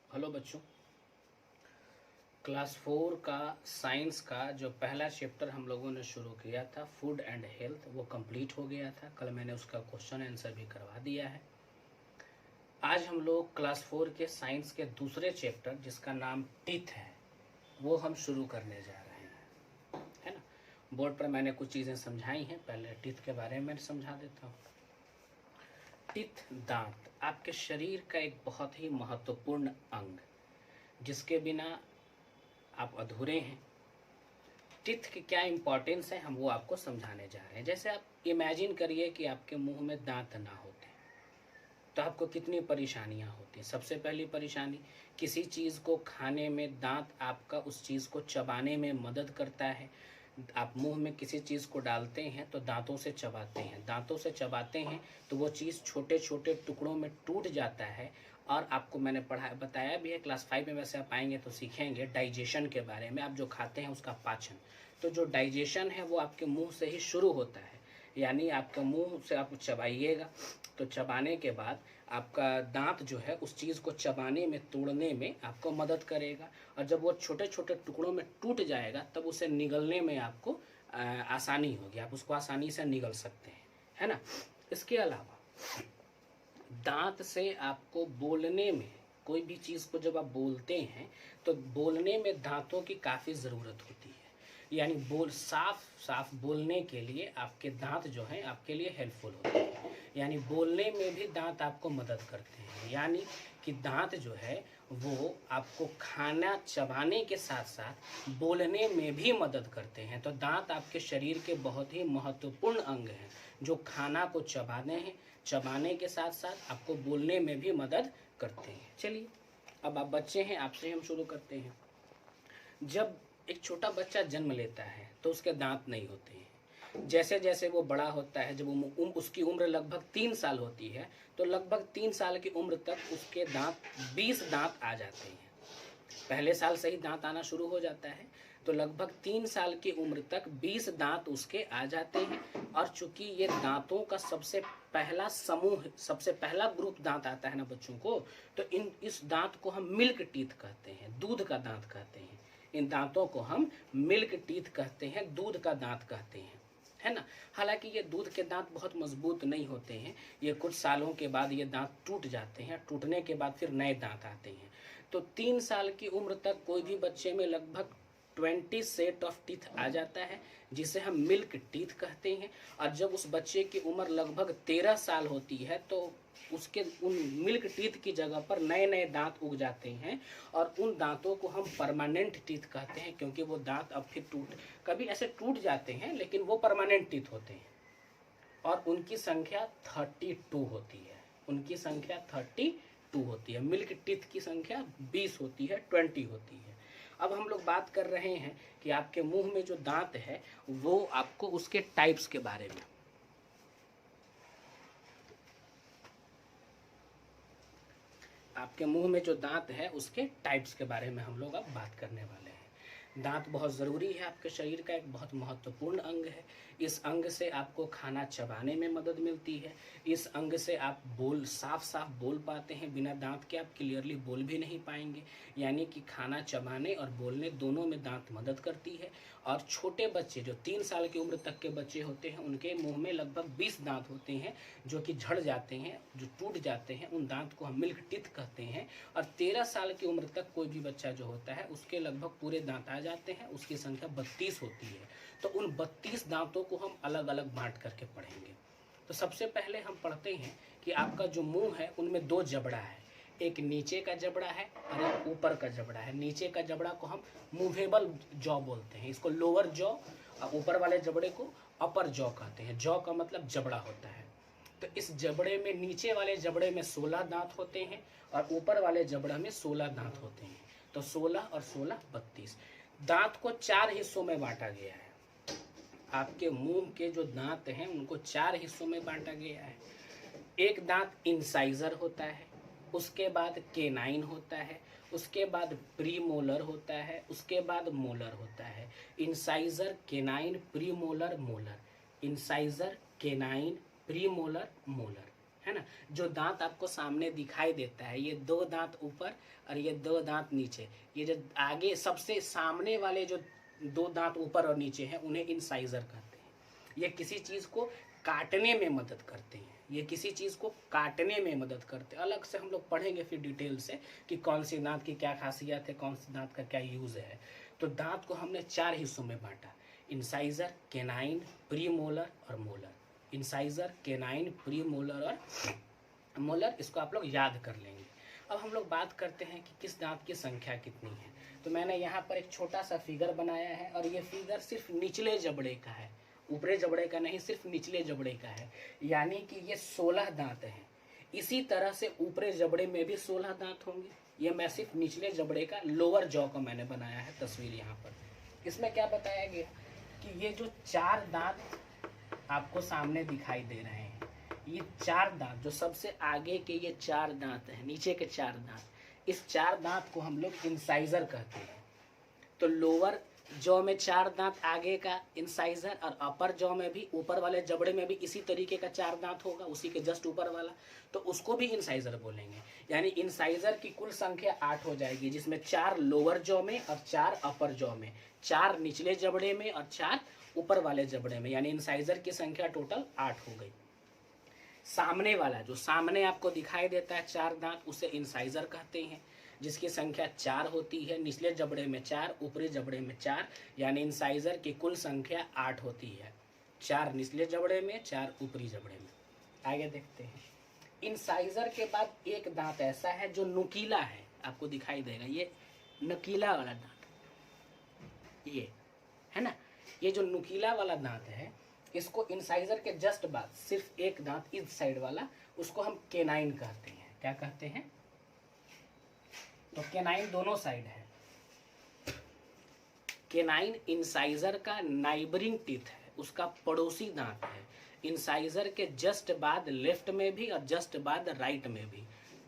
Hello बच्चों। Class 4 का science का जो पहला चैप्टर हम लोगों ने शुरू किया था फूड एंड हेल्थ, वो कंप्लीट हो गया था। कल मैंने उसका क्वेश्चन आंसर भी करवा दिया है। आज हम लोग क्लास 4 के साइंस के दूसरे चैप्टर जिसका नाम टीथ है वो हम शुरू करने जा रहे हैं, है ना। बोर्ड पर मैंने कुछ चीज़ें समझाई हैं, पहले टीथ के बारे में समझा देता हूँ। टीथ, दांत, आपके शरीर का एक बहुत ही महत्वपूर्ण अंग, जिसके बिना आप अधूरे हैं। टीथ की क्या इंपॉर्टेंस है हम वो आपको समझाने जा रहे हैं। जैसे आप इमेजिन करिए कि आपके मुंह में दांत ना होते तो आपको कितनी परेशानियां होती। सबसे पहली परेशानी, किसी चीज़ को खाने में दांत आपका उस चीज़ को चबाने में मदद करता है। आप मुंह में किसी चीज़ को डालते हैं तो दांतों से चबाते हैं, दांतों से चबाते हैं तो वो चीज़ छोटे छोटे टुकड़ों में टूट जाता है। और आपको मैंने बताया भी है क्लास 5 में, वैसे आप आएंगे तो सीखेंगे डाइजेशन के बारे में। आप जो खाते हैं उसका पाचन, तो जो डाइजेशन है वो आपके मुंह से ही शुरू होता है। यानी आपके मुंह से आप चबाइएगा तो चबाने के बाद आपका दांत जो है उस चीज़ को चबाने में, तोड़ने में आपको मदद करेगा। और जब वो छोटे छोटे टुकड़ों में टूट जाएगा तब उसे निगलने में आपको आसानी होगी, आप उसको आसानी से निगल सकते हैं, है ना। इसके अलावा दांत से आपको बोलने में, कोई भी चीज़ को जब आप बोलते हैं तो बोलने में दांतों की काफ़ी ज़रूरत होती है। यानी साफ साफ बोलने के लिए आपके दांत जो हैं आपके लिए हेल्पफुल होते हैं। यानी बोलने में भी दांत आपको मदद करते हैं। यानी कि दांत जो है वो आपको खाना चबाने के साथ साथ बोलने में भी मदद करते हैं। तो दांत आपके शरीर के बहुत ही महत्वपूर्ण अंग हैं जो खाना को चबाने के साथ साथ आपको बोलने में भी मदद करते हैं। चलिए, अब आप बच्चे हैं, आपसे हम शुरू करते हैं। जब एक छोटा बच्चा जन्म लेता है तो उसके दांत नहीं होते हैं। जैसे जैसे वो बड़ा होता है, जब उसकी उम्र लगभग 3 साल होती है तो लगभग 3 साल की उम्र तक उसके दांत 20 दांत आ जाते हैं। पहले साल से ही दांत आना शुरू हो जाता है तो लगभग 3 साल की उम्र तक 20 दांत उसके आ जाते हैं। और चूंकि ये दांतों का सबसे पहला समूह, सबसे पहला ग्रुप दांत आता है ना बच्चों को, तो इस दांत को हम मिल्क टीथ कहते हैं, दूध का दांत कहते हैं। इन दांतों को हम मिल्क टीथ कहते हैं, दूध का दांत कहते हैं, है ना। हालांकि ये दूध के दांत बहुत मजबूत नहीं होते हैं, ये कुछ सालों के बाद ये दांत टूट जाते हैं, टूटने के बाद फिर नए दांत आते हैं। तो 3 साल की उम्र तक कोई भी बच्चे में लगभग 20 सेट ऑफ टीथ आ जाता है, जिसे हम मिल्क टीथ कहते हैं। और जब उस बच्चे की उम्र लगभग 13 साल होती है तो उसके उन मिल्क टीथ की जगह पर नए नए दांत उग जाते हैं। और उन दांतों को हम परमानेंट टीथ कहते हैं, क्योंकि वो दांत अब फिर कभी ऐसे टूट जाते हैं लेकिन वो परमानेंट टीथ होते हैं। और उनकी संख्या 32 होती है, उनकी संख्या 32 होती है। मिल्क टीथ की संख्या 20 होती है, 20 होती है। अब हम लोग बात कर रहे हैं कि आपके मुंह में जो दांत है वो आपको उसके टाइप्स के बारे में, आपके मुंह में जो दांत है उसके टाइप्स के बारे में हम लोग अब बात करने वाले हैं। दांत बहुत ज़रूरी है, आपके शरीर का एक बहुत महत्वपूर्ण अंग है। इस अंग से आपको खाना चबाने में मदद मिलती है। इस अंग से आप साफ साफ बोल पाते हैं, बिना दांत के आप क्लियरली बोल भी नहीं पाएंगे। यानी कि खाना चबाने और बोलने दोनों में दांत मदद करती है। और छोटे बच्चे जो 3 साल की उम्र तक के बच्चे होते हैं उनके मुंह में लगभग 20 दांत होते हैं जो कि झड़ जाते हैं, जो टूट जाते हैं। उन दांत को हम मिल्क टीथ कहते हैं। और 13 साल की उम्र तक कोई भी बच्चा जो होता है उसके लगभग पूरे दांत आ जाते हैं, उसकी संख्या 32 होती है। तो उन 32 दांतों को हम अलग अलग बांट करके पढ़ेंगे। तो सबसे पहले हम पढ़ते हैं कि आपका जो मुंह है उनमें 2 जबड़ा है, एक नीचे का जबड़ा है और एक ऊपर का जबड़ा है। नीचे का जबड़ा को हम मूवेबल जॉ बोलते हैं, इसको लोअर जॉ, और ऊपर वाले जबड़े को अपर जॉ कहते हैं। जॉ का मतलब जबड़ा होता है। तो इस जबड़े में, नीचे वाले जबड़े में 16 दांत होते हैं और ऊपर वाले जबड़े में 16 दांत होते हैं। तो 16 और 16 32। दांत को 4 हिस्सों में बांटा गया है। आपके मुंह के जो दांत हैं उनको 4 हिस्सों में बांटा गया है। एक दांत इंसाइजर होता है, उसके बाद केनाइन होता है, उसके बाद प्रीमोलर होता है, उसके बाद मोलर होता है। Incisor, canine, premolar, molar. Incisor, canine, premolar, molar, है ना। जो दांत आपको सामने दिखाई देता है, ये 2 दांत ऊपर और ये 2 दांत नीचे, ये जो आगे सबसे सामने वाले जो 2 दांत ऊपर और नीचे हैं उन्हें इंसाइजर कहते हैं। ये किसी चीज़ को काटने में मदद करते हैं, ये किसी चीज़ को काटने में मदद करते हैं। अलग से हम लोग पढ़ेंगे फिर डिटेल से कि कौन सी दांत की क्या खासियत है, कौन सी दांत का क्या यूज़ है। तो दांत को हमने 4 हिस्सों में बांटा, इंसाइजर, केनाइन, प्रीमोलर और मोलर। इंसाइजर, केनाइन, प्रीमोलर और मोलर, इसको आप लोग याद कर लेंगे। अब हम लोग बात करते हैं कि किस दांत की संख्या कितनी है। तो मैंने यहाँ पर एक छोटा सा फिगर बनाया है और ये फिगर सिर्फ निचले जबड़े का है, ऊपरी जबड़े का नहीं, सिर्फ निचले जबड़े का है। यानी कि ये 16 दांत हैं। इसी तरह से ऊपरी जबड़े में भी 16 दांत होंगे। ये मैं सिर्फ निचले जबड़े का लोअर जॉ का मैंने बनाया है तस्वीर यहाँ पर। इसमें क्या बताया गया कि ये जो 4 दांत आपको सामने दिखाई दे रहे हैं, ये 4 दांत जो सबसे आगे के ये 4 दांत हैं, नीचे के 4 दांत, इस 4 दांत को हम लोग इंसाइजर कहते हैं। तो लोअर जॉ में 4 दांत आगे का इंसाइजर और अपर जॉ में भी, ऊपर वाले जबड़े में भी इसी तरीके का 4 दांत होगा, उसी के जस्ट ऊपर वाला, तो उसको भी इंसाइजर बोलेंगे। यानी इंसाइजर की कुल संख्या 8 हो जाएगी, जिसमें 4 लोअर जॉ में और 4 अपर जॉ में, 4 निचले जबड़े में और 4 ऊपर वाले जबड़े में, यानी इंसाइजर की संख्या टोटल 8 हो गई। सामने वाला जो सामने आपको दिखाई देता है 4 दांत, उसे इंसाइजर कहते हैं, जिसकी संख्या 4 होती है। निचले जबड़े में 4, ऊपरी जबड़े में 4, यानी इंसाइजर की कुल संख्या 8 होती है। 4 निचले जबड़े में, 4 ऊपरी जबड़े में। आगे देखते हैं। इंसाइजर के बाद एक दांत ऐसा है जो नुकीला है, आपको दिखाई देगा, ये नुकीला वाला दांत, ये है ना। ये जो नुकीला वाला दांत है, इसको इंसाइजर के जस्ट बाद सिर्फ एक दांत इस साइड वाला, उसको हम केनाइन कहते हैं। क्या कहते हैं? तो केनाइन दोनों साइड है। केनाइन इंसाइजर का नाइबरिंग टीथ है, उसका पड़ोसी दांत है। इंसाइजर के जस्ट बाद लेफ्ट में भी और जस्ट बाद राइट में भी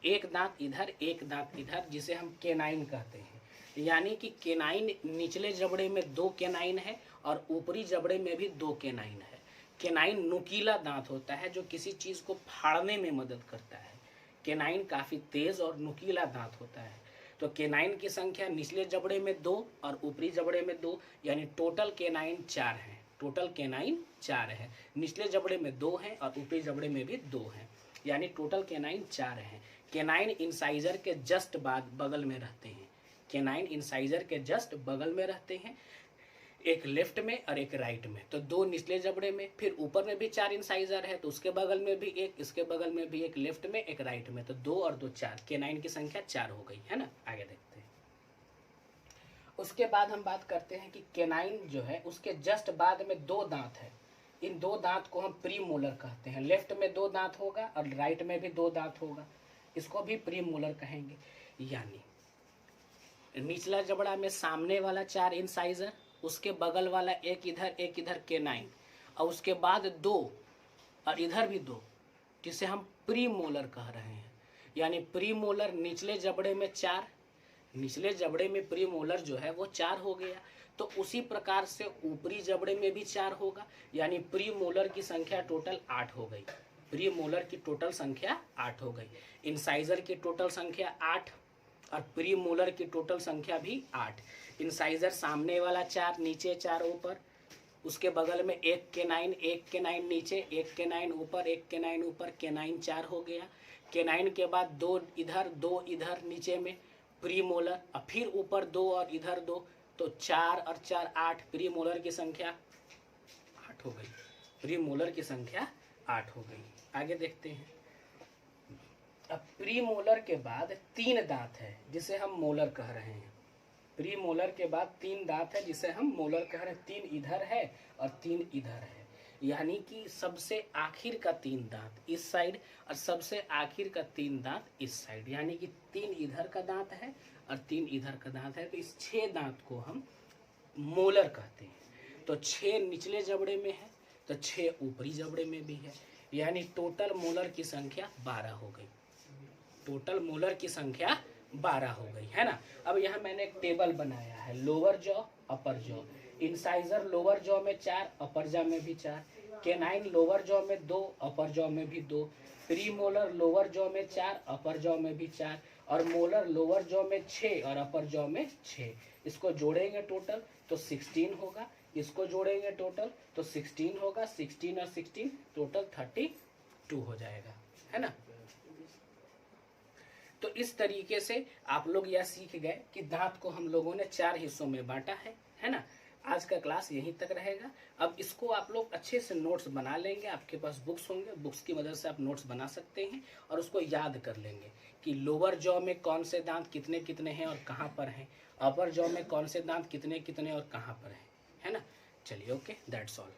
एक दांत इधर, एक दांत इधर, जिसे हम केनाइन कहते हैं। यानी कि केनाइन निचले जबड़े में 2 केनाइन है और ऊपरी जबड़े में भी 2 केनाइन है। केनाइन नुकीला दांत होता है जो किसी चीज को फाड़ने में मदद करता है। केनाइन काफी तेज और नुकीला दांत होता है। तो केनाइन की संख्या निचले जबड़े में 2 और ऊपरी जबड़े में 2, यानी टोटल केनाइन 4 है। टोटल केनाइन 4 है। निचले जबड़े में 2 हैं और ऊपरी जबड़े में भी 2 हैं, यानी टोटल केनाइन 4 है। केनाइन इंसाइजर के जस्ट बाद बगल में रहते हैं। केनाइन इंसाइजर के जस्ट बगल में रहते हैं, एक लेफ्ट में और एक राइट में। तो 2 निचले जबड़े में, फिर ऊपर में भी 4 इंसाइजर है, तो उसके बगल में भी एक, इसके बगल में भी एक, लेफ्ट में एक, राइट में। तो 2 और 2 4, केनाइन की संख्या 4 हो गई, है ना। आगे देखते हैं। उसके बाद हम बात करते हैं कि केनाइन जो है उसके जस्ट बाद में 2 दांत है। इन 2 दांत को हम प्रीमोलर कहते हैं। लेफ्ट में 2 दांत होगा और राइट में भी 2 दांत होगा, इसको भी प्रीमोलर कहेंगे। यानी निचला जबड़ा में सामने वाला 4 इंसाइजर, उसके बगल वाला एक इधर केनाइन, और उसके बाद 2 और इधर भी 2, जिसे हम प्रीमोलर कह रहे हैं। यानी प्रीमोलर निचले जबड़े में 4, निचले जबड़े में प्रीमोलर जो है वो 4 हो गया। तो उसी प्रकार से ऊपरी जबड़े में भी 4 होगा, यानी प्रीमोलर की संख्या टोटल 8 हो गई। प्रीमोलर की टोटल संख्या 8 हो गई। इंसाइजर की टोटल संख्या 8 और प्रीमोलर की टोटल संख्या भी 8। इंसाइजर सामने वाला 4, नीचे 4 ऊपर, उसके बगल में एक केनाइन नीचे, एक केनाइन ऊपर, एक केनाइन ऊपर, केनाइन 4 हो गया। केनाइन के बाद 2 इधर, 2 इधर नीचे में प्रीमोलर, और फिर ऊपर 2 और इधर 2, तो 4 और 4 8। प्रीमोलर की संख्या 8 हो गई। प्रीमोलर की संख्या 8 हो गई। आगे देखते हैं। अब प्रीमोलर के बाद 3 दांत है जिसे हम मोलर कह रहे हैं। प्रीमोलर के बाद 3 दांत है जिसे हम मोलर कह रहे हैं। 3 इधर है और 3 इधर है, यानी कि सबसे आखिर का 3 दांत इस साइड और सबसे आखिर का 3 दांत इस साइड, यानी कि 3 इधर का दांत है और 3 इधर का दांत है। तो इस 6 दांत को हम मोलर कहते हैं। तो 6 निचले जबड़े में है, तो 6 ऊपरी जबड़े में भी है, यानी टोटल मोलर की संख्या 12 हो गई। टोटल मोलर की संख्या 12 हो गई, है ना। अब यहाँ मैंने एक टेबल बनाया है, लोअर जॉ, अपर जॉ। इंसाइजर लोअर जॉ में 4, अपर जॉ में भी 4, केनाइन लोअर जॉ में 2, अपर जॉ में भी 2, प्रीमोलर लोअर जॉ में 4, अपर जॉ में भी 4, और मोलर लोअर जॉ में 6 और अपर जॉ में 6। इसको जोड़ेंगे टोटल तो 16 होगा, इसको जोड़ेंगे टोटल तो 16 होगा, 16 और 16 टोटल 32 हो जाएगा, है ना। तो इस तरीके से आप लोग यह सीख गए कि दांत को हम लोगों ने 4 हिस्सों में बांटा है ना। आज का क्लास यहीं तक रहेगा। अब इसको आप लोग अच्छे से नोट्स बना लेंगे, आपके पास बुक्स होंगे, बुक्स की मदद से आप नोट्स बना सकते हैं और उसको याद कर लेंगे कि लोअर जॉ में कौन से दांत कितने कितने हैं और कहाँ पर हैं, अपर जॉ में कौन से दांत कितने कितने और कहाँ पर हैं, है ना। चलिए, ओके, दैट्स ऑल।